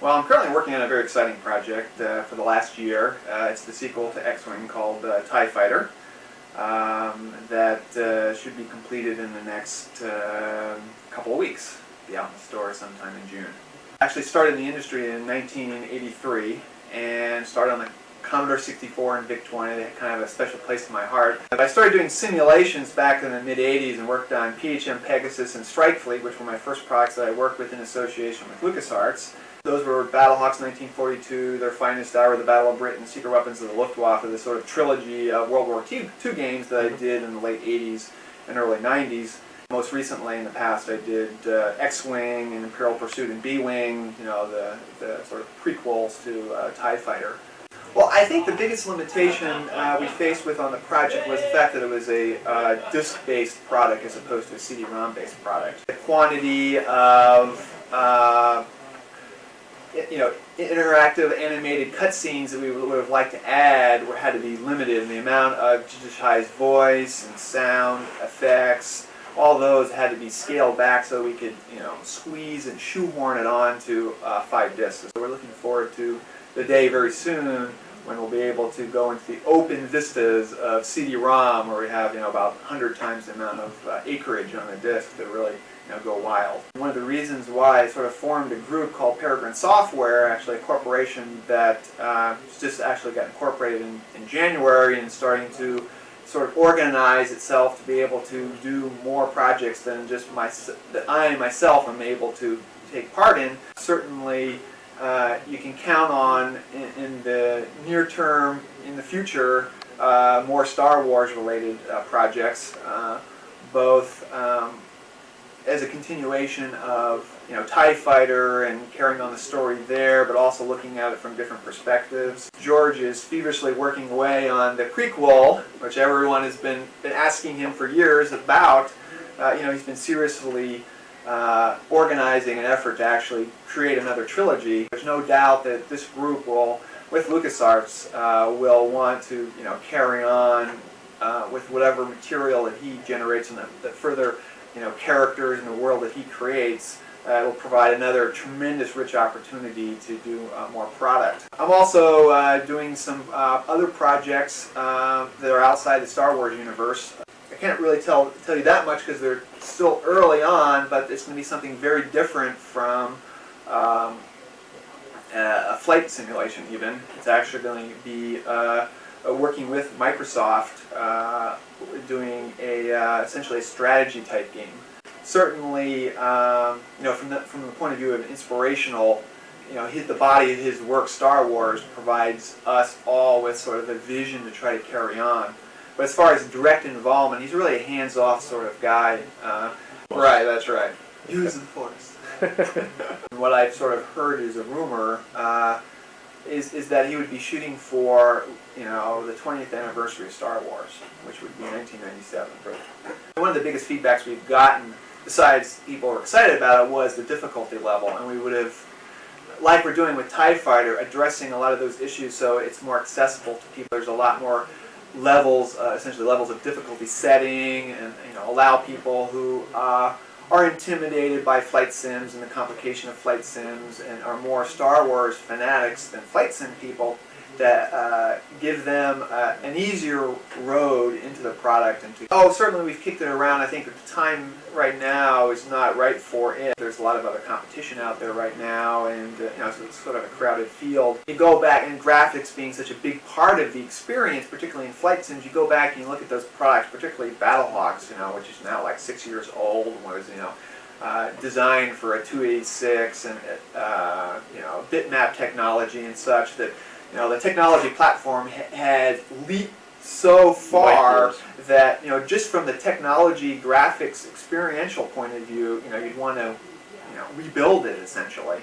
Well, I'm currently working on a very exciting project for the last year. It's the sequel to X-Wing called TIE Fighter that should be completed in the next couple of weeks. Be out in the store sometime in June. I actually started in the industry in 1983 and started on the Commodore 64 and VIC-20. They had kind of a special place in my heart. I started doing simulations back in the mid-80s and worked on PHM Pegasus and Strike Fleet, which were my first products that I worked with in association with LucasArts. Those were Battlehawks 1942, Their Finest Hour, The Battle of Britain, Secret Weapons of the Luftwaffe, the sort of trilogy of World War II games that I did in the late 80s and early 90s. Most recently, in the past, I did X-Wing and Imperial Pursuit and B-Wing, you know, the sort of prequels to TIE Fighter. Well, I think the biggest limitation we faced with on the project was the fact that it was a disc-based product as opposed to a CD-ROM-based product. The quantity of interactive animated cutscenes that we would have liked to add had to be limited, and the amount of digitized voice and sound effects, all those had to be scaled back so we could, squeeze and shoehorn it onto 5 discs. So we're looking forward to the day very soon when we'll be able to go into the open vistas of CD-ROM, where we have about 100 times the amount of acreage on a disc to really go wild. One of the reasons why I sort of formed a group called Peregrine Software, actually a corporation that just actually got incorporated in January and starting to sort of organize itself to be able to do more projects than just that I myself am able to take part in. Certainly you can count on in the near term, in the future, more Star Wars related projects, both as a continuation of TIE Fighter and carrying on the story there, but also looking at it from different perspectives. George is feverishly working away on the prequel, which everyone has been asking him for years about. He's been seriously organizing an effort to actually create another trilogy. There's no doubt that this group will, with LucasArts, will want to carry on with whatever material that he generates and the further characters in the world that he creates. Will provide another tremendous rich opportunity to do more product. I'm also doing some other projects that are outside the Star Wars universe. I can't really tell you that much because they're still early on, but it's going to be something very different from a flight simulation even. It's actually going to be working with Microsoft, doing essentially a strategy type game. Certainly, from the point of view of inspirational, the body of his work, Star Wars, provides us all with sort of a vision to try to carry on. But as far as direct involvement, he's really a hands-off sort of guy. Right, that's right. Use the Force. What I've sort of heard is a rumor is that he would be shooting for the 20th anniversary of Star Wars, which would be 1997. One of the biggest feedbacks we've gotten, besides people were excited about it, was the difficulty level, and we would have, like we're doing with TIE Fighter, addressing a lot of those issues so it's more accessible to people. There's a lot more levels, essentially levels of difficulty setting, and allow people who are intimidated by flight sims and the complication of flight sims and are more Star Wars fanatics than flight sim people, that give them an easier road into the product. Certainly we've kicked it around. I think the time right now is not right for it. There's a lot of other competition out there right now, and so it's sort of a crowded field. You go back, and graphics being such a big part of the experience, particularly in flight sims, you go back and you look at those products, particularly Battlehawks, which is now like 6 years old, was designed for a 286 and bitmap technology and such, that the technology platform had leaped so far that just from the technology graphics experiential point of view, you'd want to rebuild it essentially.